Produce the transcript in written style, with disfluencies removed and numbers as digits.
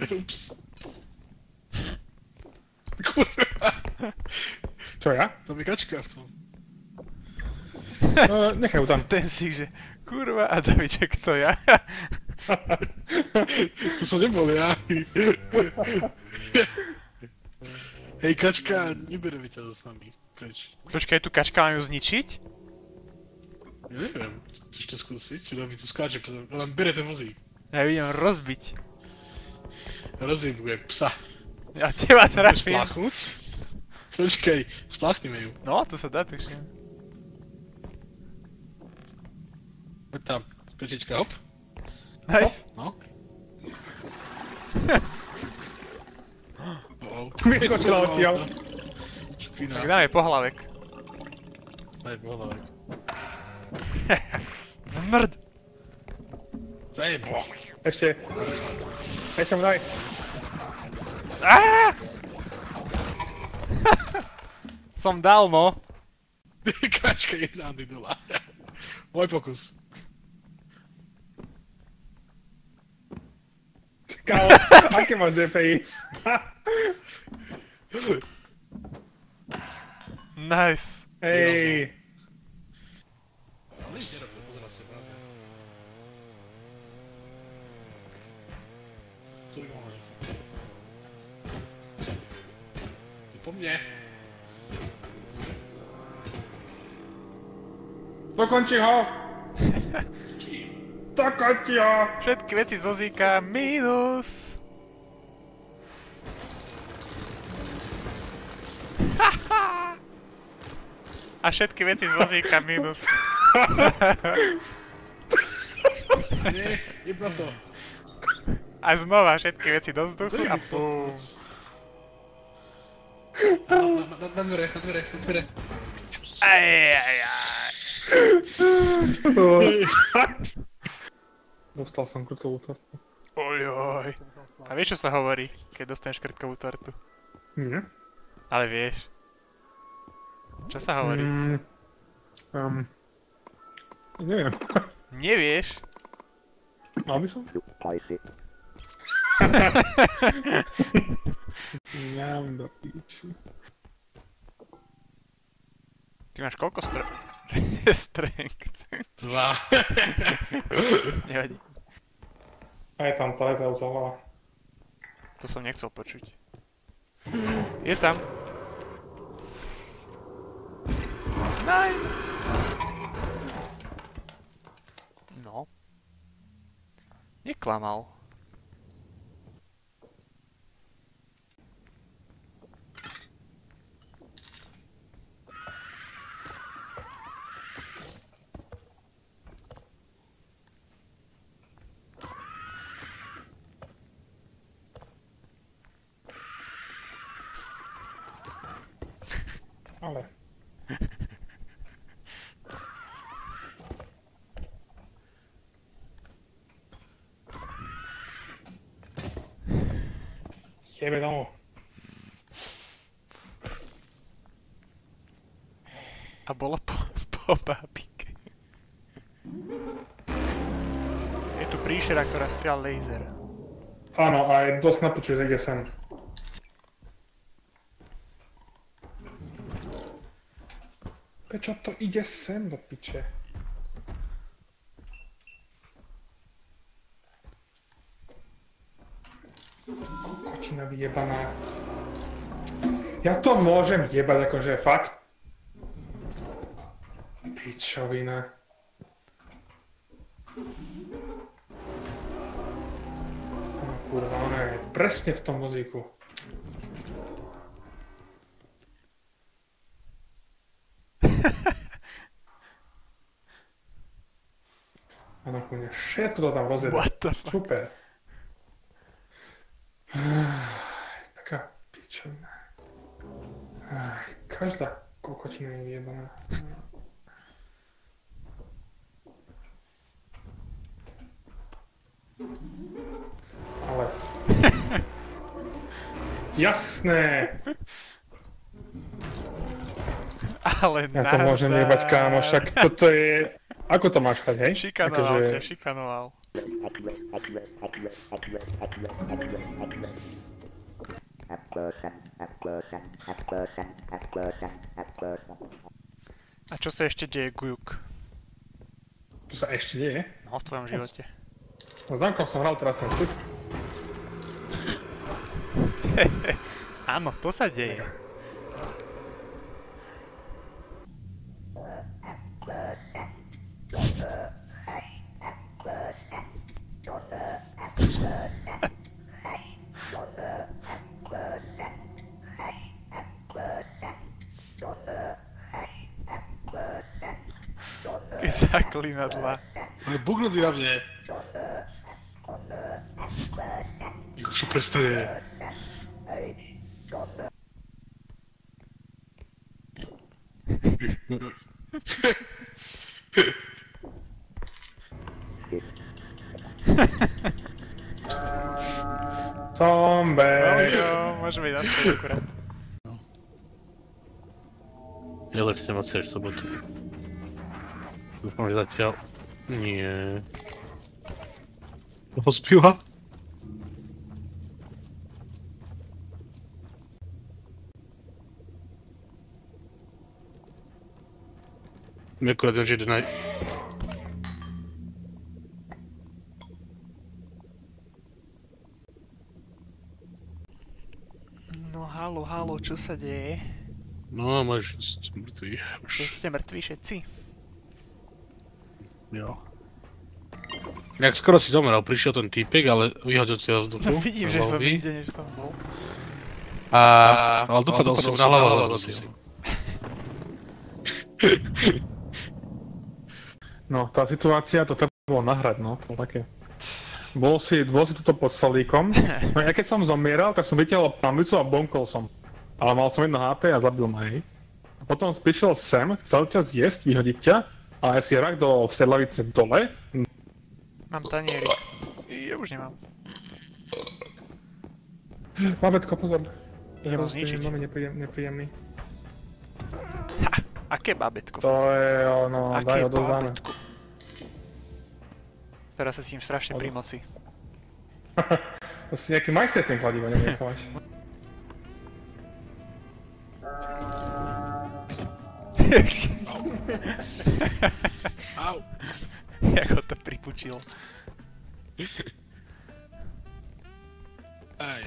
Ups. Kurva. Čo ja? Tam je kačka v tom. Nechajú tam. Ten si, že kurva a Davidček, to ja. To som nebol ja. Hej kačka, nebereme ťa so sami. Preč. Počkaj, tu kačka mám ju zničiť? Ja neviem, chceš to skúsiť? Lebo tu skáče, len bere ten vozík. Ja ju idem rozbiť. Rozjebuje psa. Ja teba Chceš trafím. spláchnuť? Počkaj, spláchnime ju. No, to sa dá, tuším. Poď tam, kočička, hop. Nice. No. Vyskočila odtiaľ. Špina. Tak dám jej pohlavek. Daj pohľavek. Zmrd! Zajebo. Ešte mu daj. Aaaa! Som dal, no. Kačka jedna $1. Môj pokus. Kámo, aké máš DPI? Nice. Hej. Ale nič nerobí, pozerá sa práve. To by mohlo nefunguje. Ty po mne. Dokonči ho! Dokonči ho! Všetky veci z vozíka minus. A všetky veci z vozíka minus. Nie, iba to. A znova všetky veci do vzduchu a pum. Na dvere, na dvere, na dvere. Ajajaj. Dostal som krutkovú tortu. Ojoj. A vieš, čo sa hovorí, keď dostaneš krtkovú tortu? Nie? Ale vieš. Čo sa hovorí? Neviem. Nevieš? Mal by som? Ňam do píči. Ty máš koľko strength? 2. Nevadí. A je tam teletel zolava. To som nechcel počuť. Je tam. Nein. No. Neklamal. Ale. Jebe domov. A bola po bábike. Je tu príšera, ktorá strieľa laser. Áno, a je dosť napočuť, kde sem. Prečo to ide sem do piče? Kokočina vyjebaná. Ja to môžem jebať, akože fakt. Pičovina. No kurva, ona je presne v tom vozíku. A nakoniec všetko to tam rozjede. What the fuck? Super. Taká pičovina. Každá kokočina je vyjebaná. Ale... Jasné! Ale Ja to môžem jebať, kámo, však toto je... Ako to máš chať, hej? Šikanoval Akože- ťa, šikanoval. A čo sa ešte deje, Gujuk? Čo sa ešte deje? No, v tvojom živote. No s Dankom som hral teraz ten klip. Áno, to sa deje. Keď zaklinadla. Ale bugnutý na mne. Už prestane. Zombie! Jo, môžeme ísť naspäť akurát. Nelepšie ma chceš sobotu. Dúfam, že zatiaľ... Nie. Toho spila? Mi akurát viem, že ide na... No halo, čo sa deje? No, máš mŕtvý. Už ste mŕtvi všetci? Jo. Jak skoro si zomrel, prišiel ten týpek, ale vyhodil ťa vzduchu. No vidím, že som inde, než som bol. Ale dopadol som na hlavu, si. No, tá situácia, to treba bolo nahrať, no, to také. Bol si tuto pod stolíkom, no ja keď som zomieral, tak som vytiahol pamlicu a bonkol som. Ale mal som 1 HP a zabil ma jej. A potom prišiel sem, chcel ťa zjesť, vyhodiť ťa, ale ja si rak do sedlavice dole. Mám tanierik. Ja už nemám. Babetko, pozor. Idem ho zničiť. Máme nepríjemný. Ha! Aké babetko? To je ono, daj Aké odovzdáme. babetko? Teraz sa cítim strašne pri moci. To si nejaký majster ten kladivo, neviekovač. Au. Jak ho to pripučil. Aj.